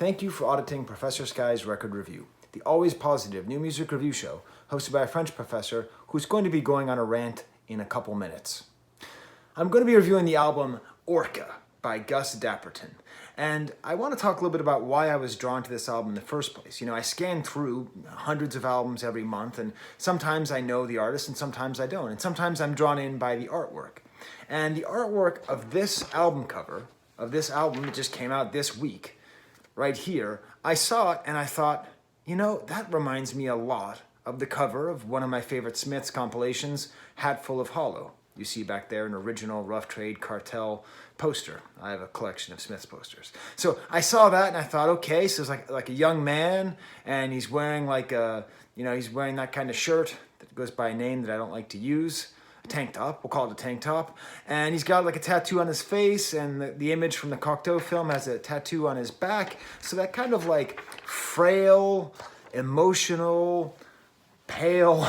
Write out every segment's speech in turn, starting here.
Thank you for auditing Professor Skye's Record Review, the always positive new music review show hosted by a French professor who's going to be going on a rant in a couple minutes. I'm going to be reviewing the album Orca by Gus Dapperton, and I want to talk a little bit about why I was drawn to this album in the first place. You know, I scan through hundreds of albums every month, and sometimes I know the artist and sometimes I don't, and sometimes I'm drawn in by the artwork. And the artwork of this album cover, of this album that just came out this week, right here, I saw it and I thought, you know, that reminds me a lot of the cover of one of my favorite Smiths compilations, Hatful of Hollow. You see back there an original Rough Trade Cartel poster. I have a collection of Smiths posters. So I saw that and I thought, okay, so it's like a young man, and he's wearing like a, you know, he's wearing that kind of shirt that goes by a name that I don't like to use. A tank top, we'll call it a tank top. And he's got like a tattoo on his face, and the image from the Cocteau film has a tattoo on his back. So that kind of like frail, emotional, pale,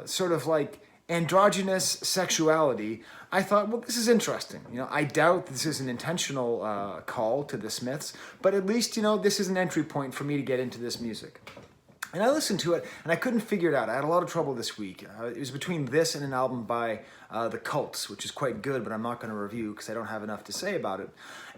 sort of like androgynous sexuality, I thought, well, this is interesting. You know, I doubt this is an intentional call to the Smiths, but at least, you know, this is an entry point for me to get into this music. And I listened to it, and I couldn't figure it out. I had a lot of trouble this week. It was between this and an album by The Cults, which is quite good, but I'm not going to review because I don't have enough to say about it.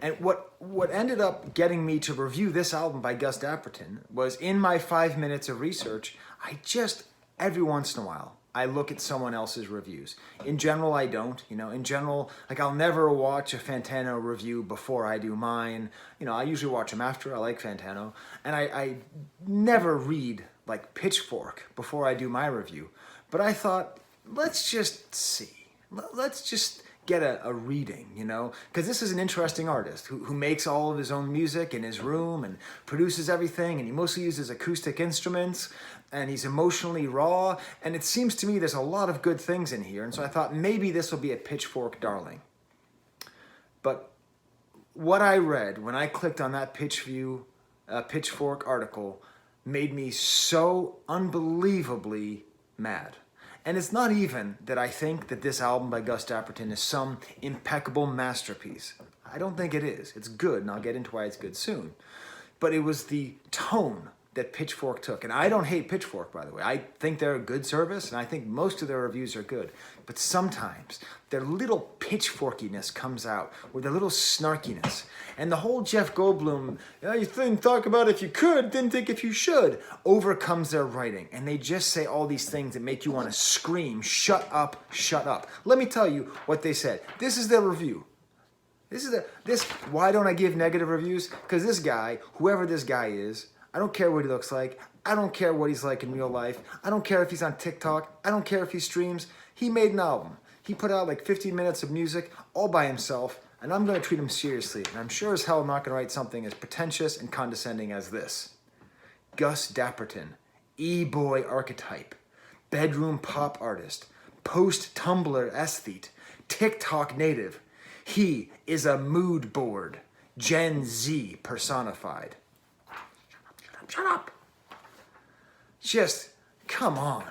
And what ended up getting me to review this album by Gus Dapperton was, in my 5 minutes of research, I just, every once in a while, I look at someone else's reviews. In general, I don't. You know, in general, like I'll never watch a Fantano review before I do mine. You know, I usually watch them after. I like Fantano. And I never read like Pitchfork before I do my review. But I thought, let's just see. Let's just get a reading, you know? Because this is an interesting artist who makes all of his own music in his room and produces everything, and he mostly uses acoustic instruments, and he's emotionally raw, and it seems to me there's a lot of good things in here, and so I thought maybe this will be a Pitchfork darling. But what I read when I clicked on that Pitchfork article made me so unbelievably mad. And it's not even that I think that this album by Gus Dapperton is some impeccable masterpiece. I don't think it is. It's good, and I'll get into why it's good soon. But it was the tone that Pitchfork took. And I don't hate Pitchfork, by the way. I think they're a good service, and I think most of their reviews are good. But sometimes their little pitchforkiness comes out, with their little snarkiness. And the whole Jeff Goldblum, you think, talk about if you could, didn't think if you should, overcomes their writing. And they just say all these things that make you want to scream, shut up, shut up. Let me tell you what they said. This is their review. Why don't I give negative reviews? Because this guy, whoever this guy is, I don't care what he looks like. I don't care what he's like in real life. I don't care if he's on TikTok. I don't care if he streams. He made an album. He put out like 15 minutes of music all by himself, and I'm going to treat him seriously. And I'm sure as hell not going to write something as pretentious and condescending as this. Gus Dapperton, e-boy archetype, bedroom pop artist, post-Tumblr aesthete, TikTok native. He is a mood board, Gen Z personified. Shut up. Just, come on.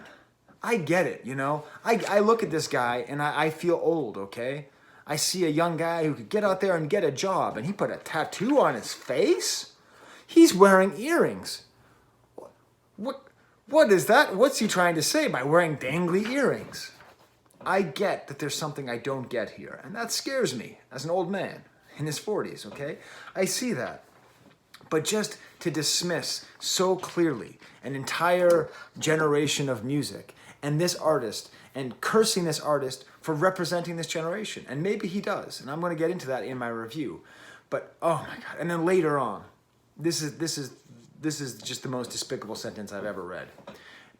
I get it, you know? I look at this guy and I feel old, okay? I see a young guy who could get out there and get a job, and he put a tattoo on his face? He's wearing earrings. What is that? What's he trying to say by wearing dangly earrings? I get that there's something I don't get here, and that scares me as an old man in his 40s, okay? I see that. But just to dismiss so clearly an entire generation of music and this artist, and cursing this artist for representing this generation, and maybe he does, and I'm going to get into that in my review. But oh my God! And then later on, this is just the most despicable sentence I've ever read.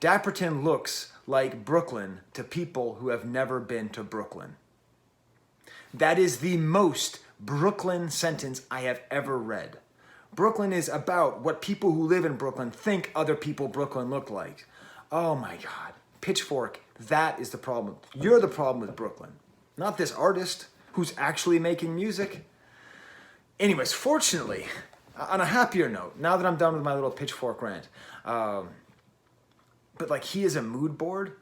Dapperton looks like Brooklyn to people who have never been to Brooklyn. That is the most Brooklyn sentence I have ever read. Brooklyn is about what people who live in Brooklyn think other people Brooklyn look like. Oh my God. Pitchfork, that is the problem. You're the problem with Brooklyn, not this artist who's actually making music. Anyways, fortunately, on a happier note, now that I'm done with my little Pitchfork rant, but like he is a mood board.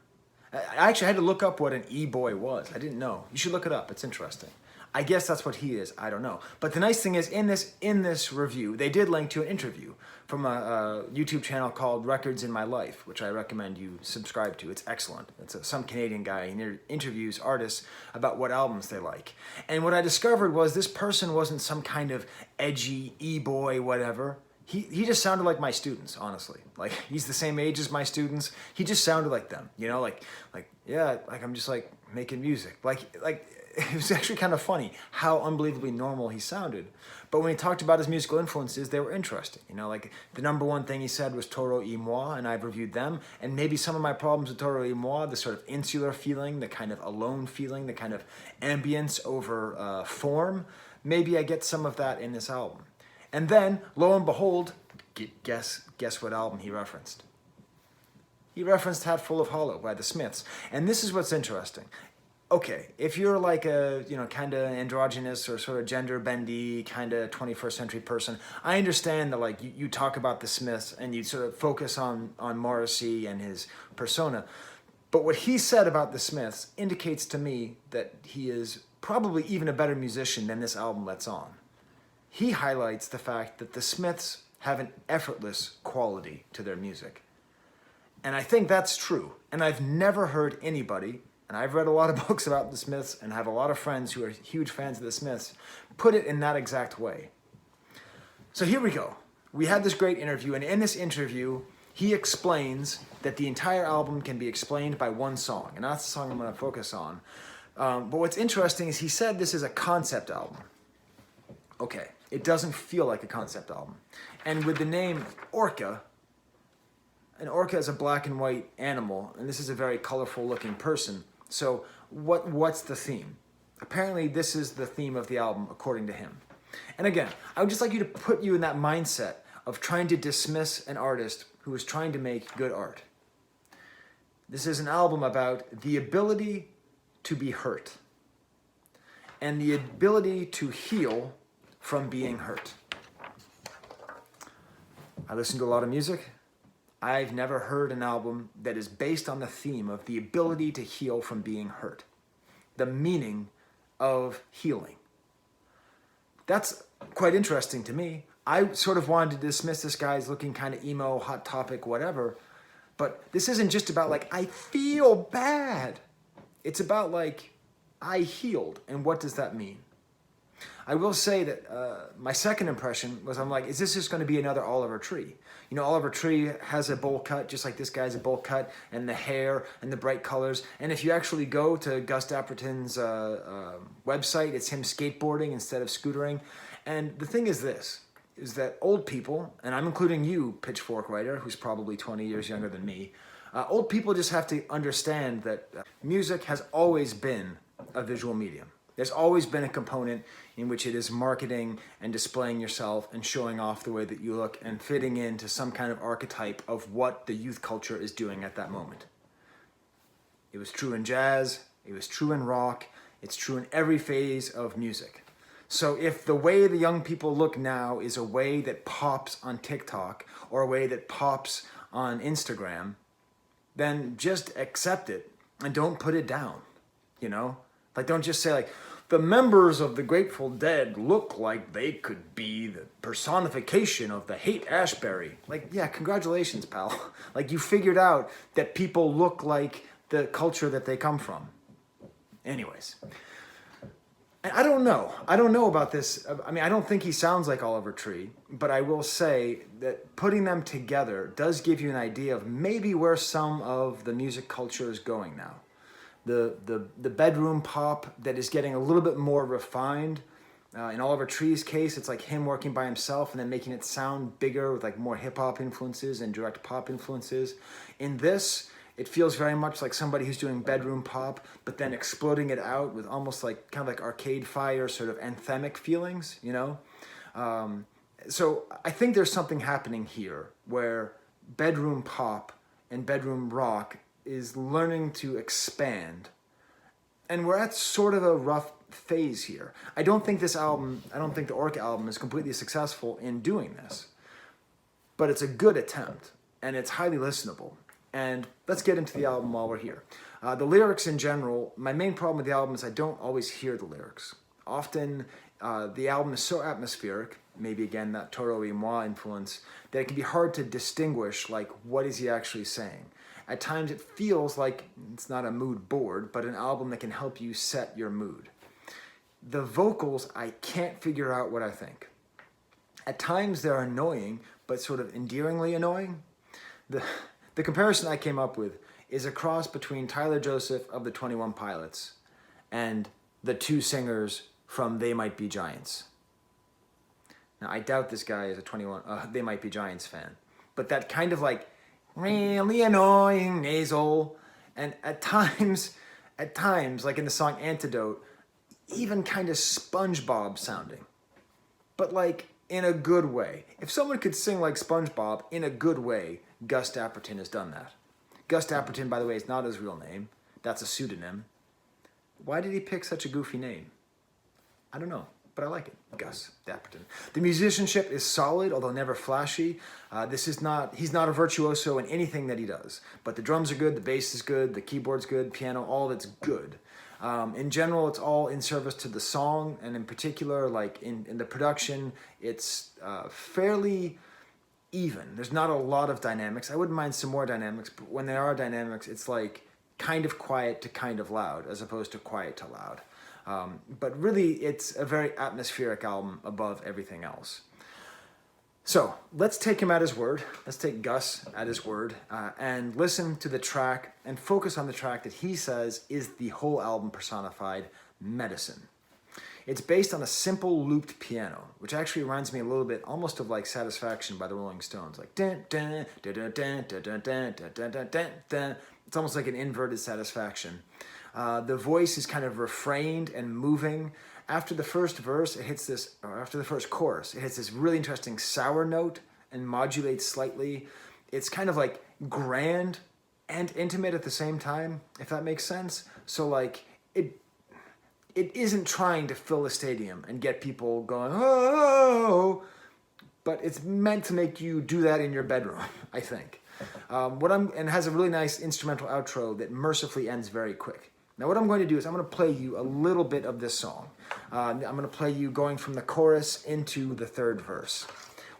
I actually had to look up what an e-boy was. I didn't know. You should look it up. It's interesting. I guess that's what he is. I don't know. But the nice thing is, in this review, they did link to an interview from a YouTube channel called Records in My Life, which I recommend you subscribe to. It's excellent. It's some Canadian guy. He interviews artists about what albums they like. And what I discovered was this person wasn't some kind of edgy e-boy whatever. He just sounded like my students, honestly. Like, he's the same age as my students. He just sounded like them, you know, like yeah, like I'm just like making music. Like it was actually kind of funny how unbelievably normal he sounded. But when he talked about his musical influences, they were interesting. You know, like the number one thing he said was Toro y Moi, and I've reviewed them. And maybe some of my problems with Toro y Moi, the sort of insular feeling, the kind of alone feeling, the kind of ambience over form, maybe I get some of that in this album. And then, lo and behold, guess what album he referenced? He referenced Hatful of Hollow by the Smiths. And this is what's interesting. Okay, if you're like a, you know, kind of androgynous or sort of gender bendy kind of 21st century person, I understand that like you talk about the Smiths and you sort of focus on Morrissey and his persona. But what he said about the Smiths indicates to me that he is probably even a better musician than this album lets on. He highlights the fact that the Smiths have an effortless quality to their music. And I think that's true. And I've never heard anybody, and I've read a lot of books about the Smiths and have a lot of friends who are huge fans of the Smiths, put it in that exact way. So here we go. We had this great interview, and in this interview, he explains that the entire album can be explained by one song, and that's the song I'm going to focus on. But what's interesting is he said this is a concept album. Okay, it doesn't feel like a concept album. And with the name Orca, an orca is a black and white animal, and this is a very colorful looking person. So what's the theme? Apparently this is the theme of the album, according to him. And again, I would just like you to put you in that mindset of trying to dismiss an artist who is trying to make good art. This is an album about the ability to be hurt and the ability to heal from being hurt. I listen to a lot of music. I've never heard an album that is based on the theme of the ability to heal from being hurt. The meaning of healing. That's quite interesting to me. I sort of wanted to dismiss this guy as looking kind of emo, hot topic, whatever. But this isn't just about like, I feel bad. It's about like, I healed. And what does that mean? I will say that my second impression was I'm like, is this just going to be another Oliver Tree? You know, Oliver Tree has a bowl cut, just like this guy's a bowl cut, and the hair and the bright colors. And if you actually go to Gus Dapperton's website, it's him skateboarding instead of scootering. And the thing is this, is that old people, and I'm including you, Pitchfork writer, who's probably 20 years younger than me, old people just have to understand that music has always been a visual medium. There's always been a component in which it is marketing and displaying yourself and showing off the way that you look and fitting into some kind of archetype of what the youth culture is doing at that moment. It was true in jazz, it was true in rock, it's true in every phase of music. So if the way the young people look now is a way that pops on TikTok or a way that pops on Instagram, then just accept it and don't put it down, you know? Like, don't just say, like, the members of the Grateful Dead look like they could be the personification of the Haight-Ashbury. Like, yeah, congratulations, pal. Like, you figured out that people look like the culture that they come from. Anyways. And I don't know. I don't know about this. I mean, I don't think he sounds like Oliver Tree, but I will say that putting them together does give you an idea of maybe where some of the music culture is going now. The bedroom pop that is getting a little bit more refined. In Oliver Tree's case, it's like him working by himself and then making it sound bigger with like more hip-hop influences and direct pop influences. In this, it feels very much like somebody who's doing bedroom pop, but then exploding it out with almost like kind of like Arcade Fire sort of anthemic feelings, you know? So I think there's something happening here where bedroom pop and bedroom rock is learning to expand. And we're at sort of a rough phase here. I don't think the Orca album is completely successful in doing this. But it's a good attempt, and it's highly listenable. And let's get into the album while we're here. The lyrics in general, my main problem with the album is I don't always hear the lyrics. Often the album is so atmospheric, maybe again that Toro y Moi influence, that it can be hard to distinguish like what is he actually saying. At times it feels like it's not a mood board, but an album that can help you set your mood. The vocals, I can't figure out what I think. At times they're annoying, but sort of endearingly annoying. The comparison I came up with is a cross between Tyler Joseph of the 21 Pilots and the two singers from They Might Be Giants. Now, I doubt this guy is a They Might Be Giants fan, but that kind of like really annoying nasal, and at times, like in the song Antidote, even kind of SpongeBob sounding, but like in a good way. If someone could sing like SpongeBob in a good way, Gus Dapperton has done that. Gus Dapperton, by the way, is not his real name. That's a pseudonym. Why did he pick such a goofy name? I don't know, but I like it. Gus Dapperton. The musicianship is solid, although never flashy. He's not a virtuoso in anything that he does, but the drums are good, the bass is good, the keyboard's good, piano, all of it's good. In general, it's all in service to the song, and in particular, like in the production, it's fairly even. There's not a lot of dynamics. I wouldn't mind some more dynamics, but when there are dynamics, it's like kind of quiet to kind of loud, as opposed to quiet to loud. But really, it's a very atmospheric album above everything else. So let's take him at his word. Let's take Gus at his word and listen to the track and focus on the track that he says is the whole album personified, Medicine. It's based on a simple looped piano, which actually reminds me a little bit almost of like Satisfaction by the Rolling Stones, like dun, dun, dun, dun, dun, dun, dun, dun, dun, dun, dun, dun. It's almost like an inverted Satisfaction. The voice is kind of refrained and moving. After the first verse, after the first chorus, it hits this really interesting sour note and modulates slightly. It's kind of like grand and intimate at the same time, if that makes sense. So like it isn't trying to fill a stadium and get people going, oh, but it's meant to make you do that in your bedroom, I think. And has a really nice instrumental outro that mercifully ends very quick. Now what I'm going to do is I'm going to play you a little bit of this song. I'm going to play you going from the chorus into the third verse.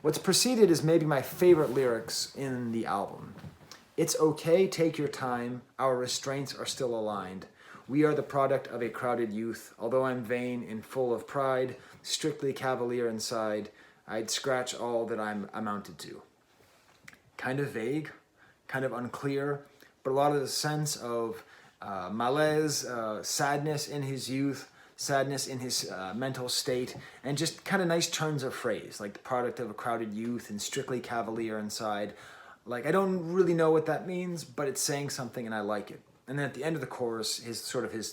What's preceded is maybe my favorite lyrics in the album. It's okay, take your time, our restraints are still aligned. We are the product of a crowded youth. Although I'm vain and full of pride, strictly cavalier inside, I'd scratch all that I'm amounted to. Kind of vague, kind of unclear, but a lot of the sense of malaise, sadness in his youth, sadness in his mental state, and just kind of nice turns of phrase, like the product of a crowded youth and strictly cavalier inside. Like, I don't really know what that means, but it's saying something and I like it. And then at the end of the chorus, his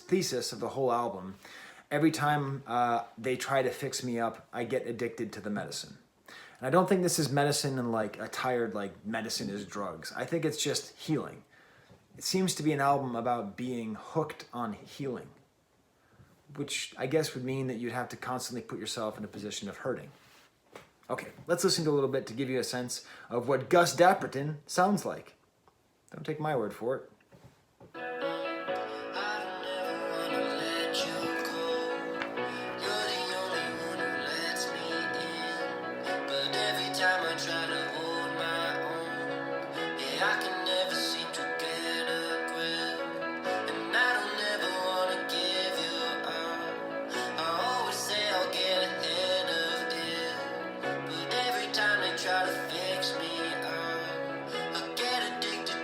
thesis of the whole album, every time they try to fix me up, I get addicted to the medicine. And I don't think this is medicine in like a tired, like medicine is drugs. I think it's just healing. It seems to be an album about being hooked on healing, which I guess would mean that you'd have to constantly put yourself in a position of hurting. Okay, let's listen to a little bit to give you a sense of what Gus Dapperton sounds like. Don't take my word for it.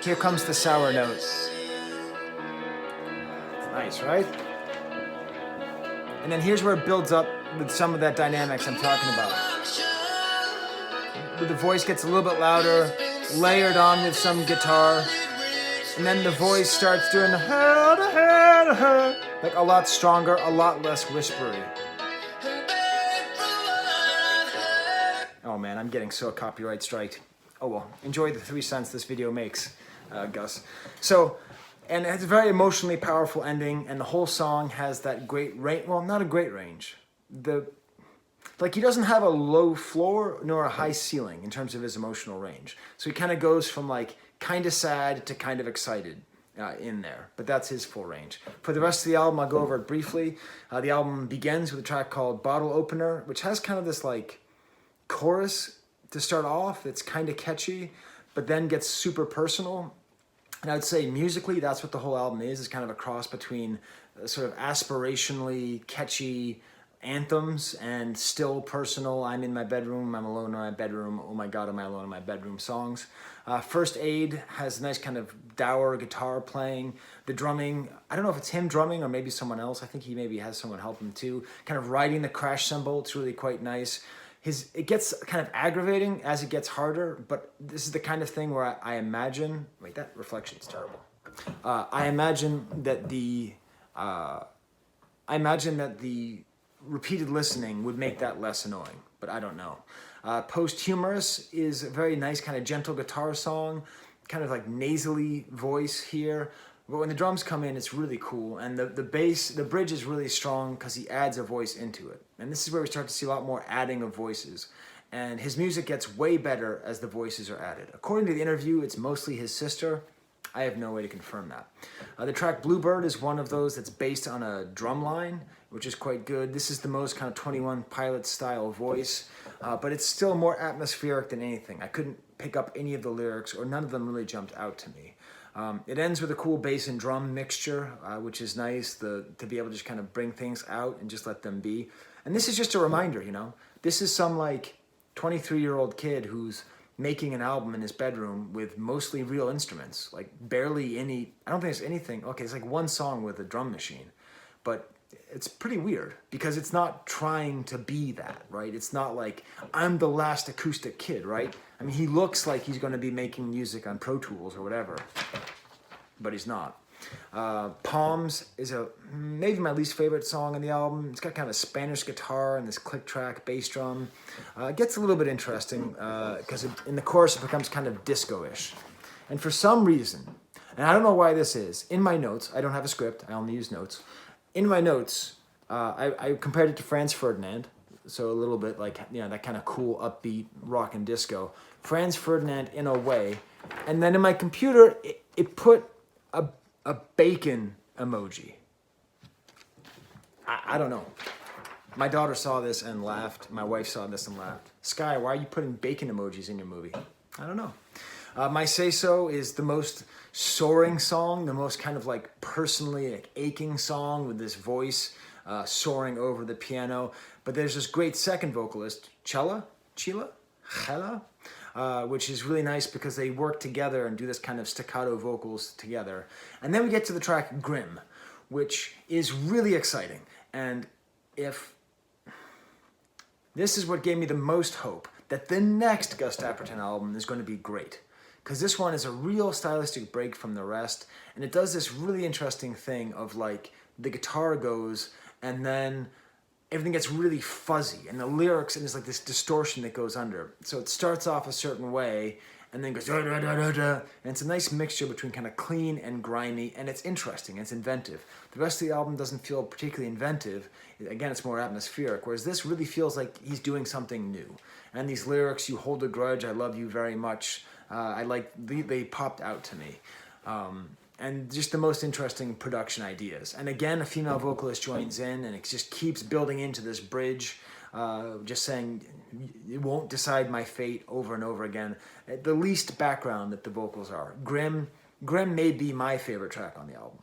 Here comes the sour note. It's nice, right? And then here's where it builds up with some of that dynamics I'm talking about. The voice gets a little bit louder, layered on with some guitar, and then the voice starts doing the like a lot stronger, a lot less whispery. Oh man, I'm getting so copyright striked. Oh well, enjoy the 3 cents this video makes, Gus. So, and it's a very emotionally powerful ending, and the whole song has that great range. Well, not a great range. Like he doesn't have a low floor nor a high ceiling in terms of his emotional range. So he kind of goes from like kind of sad to kind of excited, in there, but that's his full range. For the rest of the album, I'll go over it briefly. The album begins with a track called Bottle Opener, which has kind of this like chorus to start off. It's kind of catchy, but then gets super personal. And I would say musically, that's what the whole album is. It's kind of a cross between sort of aspirationally catchy anthems and still personal, I'm in my bedroom, I'm alone in my bedroom, oh my God, am I alone in my bedroom songs. First Aid has a nice kind of dour guitar playing. The drumming, I don't know if it's him drumming or maybe someone else. I think he maybe has someone help him too. Kind of riding the crash cymbal, it's really quite nice. It gets kind of aggravating as it g's harder, but this is the kind of thing where I imagine, wait, that reflection is terrible. I imagine that the repeated listening would make that less annoying, but I don't know. Posthumous is a very nice kind of gentle guitar song, kind of like nasally voice here. But when the drums come in, it's really cool. And the bass, the bridge is really strong because he adds a voice into it. And this is where we start to see a lot more adding of voices. And his music gets way better as the voices are added. According to the interview, it's mostly his sister. I have no way to confirm that. The track Bluebird is one of those that's based on a drum line, which is quite good. This is the most kind of 21 Pilots style voice, but it's still more atmospheric than anything. I couldn't pick up any of the lyrics, or none of them really jumped out to me. It ends with a cool bass and drum mixture, which is nice to be able to just kind of bring things out and just let them be. And this is just a reminder, you know, this is some like 23-year-old kid who's making an album in his bedroom with mostly real instruments, like barely any, I don't think there's anything, okay, it's like one song with a drum machine, but it's pretty weird because it's not trying to be that, right? It's not like, I'm the last acoustic kid, right? I mean, he looks like he's gonna be making music on Pro Tools or whatever, but he's not. Palms is maybe my least favorite song on the album. It's got kind of a Spanish guitar and this click track bass drum. It gets a little bit interesting because in the chorus it becomes kind of disco-ish. And for some reason, and I don't know why this is, in my notes, I don't have a script, I only use notes. In my notes, I compared it to Franz Ferdinand, so a little bit like, you know, that kind of cool upbeat rock and disco. Franz Ferdinand in a way, and then in my computer, it put a bacon emoji. I don't know. My daughter saw this and laughed. My wife saw this and laughed. Skye, why are you putting bacon emojis in your movie? I don't know. My Say So is the most soaring song, the most kind of like personally like aching song with this voice soaring over the piano. But there's this great second vocalist, Chela, which is really nice because they work together and do this kind of staccato vocals together. And then we get to the track Grim, which is really exciting. And if this is what gave me the most hope that the next Gus Dapperton album is going to be great. Because this one is a real stylistic break from the rest. And it does this really interesting thing of like the guitar goes and then everything gets really fuzzy and the lyrics, and there's like this distortion that goes under. So it starts off a certain way and then goes da, da, da, da, da. And it's a nice mixture between kind of clean and grimy, and it's interesting, it's inventive. The rest of the album doesn't feel particularly inventive. Again, it's more atmospheric, whereas this really feels like he's doing something new. And these lyrics, you hold a grudge, I love you very much, they popped out to me. And just the most interesting production ideas. And again, a female vocalist joins in, and it just keeps building into this bridge, just saying, it won't decide my fate over and over again. The least background that the vocals are. Grim may be my favorite track on the album.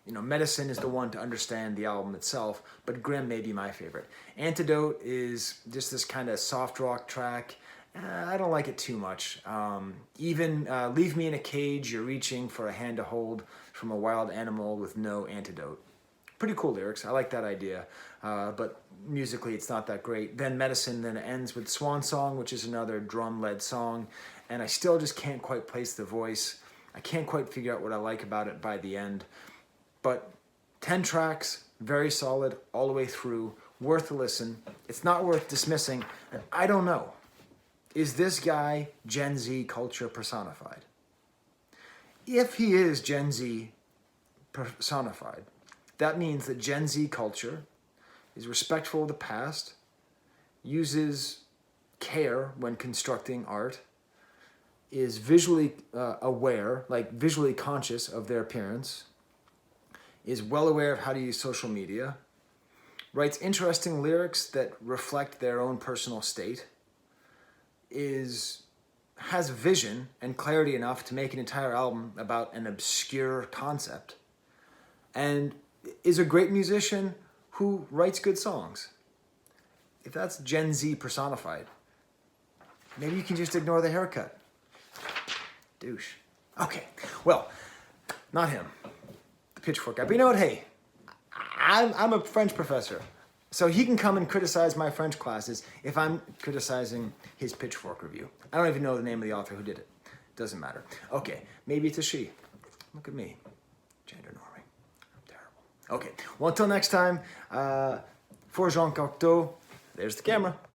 You know, Medicine is the one to understand the album itself, but Grim may be my favorite. Antidote is just this kind of soft rock track. I don't like it too much. Even Leave Me in a Cage, You're Reaching for a Hand to Hold from a Wild Animal with No Antidote. Pretty cool lyrics. I like that idea. But musically, it's not that great. Then Medicine then ends with Swan Song, which is another drum-led song. And I still just can't quite place the voice. I can't quite figure out what I like about it by the end. But 10 tracks, very solid all the way through. Worth a listen. It's not worth dismissing. And I don't know. Is this guy Gen Z culture personified? If he is Gen Z personified, that means that Gen Z culture is respectful of the past, uses care when constructing art, is visually aware, like visually conscious of their appearance, is well aware of how to use social media, writes interesting lyrics that reflect their own personal state, has vision and clarity enough to make an entire album about an obscure concept, and is a great musician who writes good songs. If that's Gen Z personified, maybe you can just ignore the haircut. Douche. Okay, well, not him. The Pitchfork guy. But you know what? Hey, I'm a French professor, so he can come and criticize my French classes if I'm criticizing his Pitchfork review. I don't even know the name of the author who did it. Doesn't matter. Okay, maybe it's a she. Look at me. Gender norming. I'm terrible. Okay, well, until next time, for Jean Cocteau, there's the camera.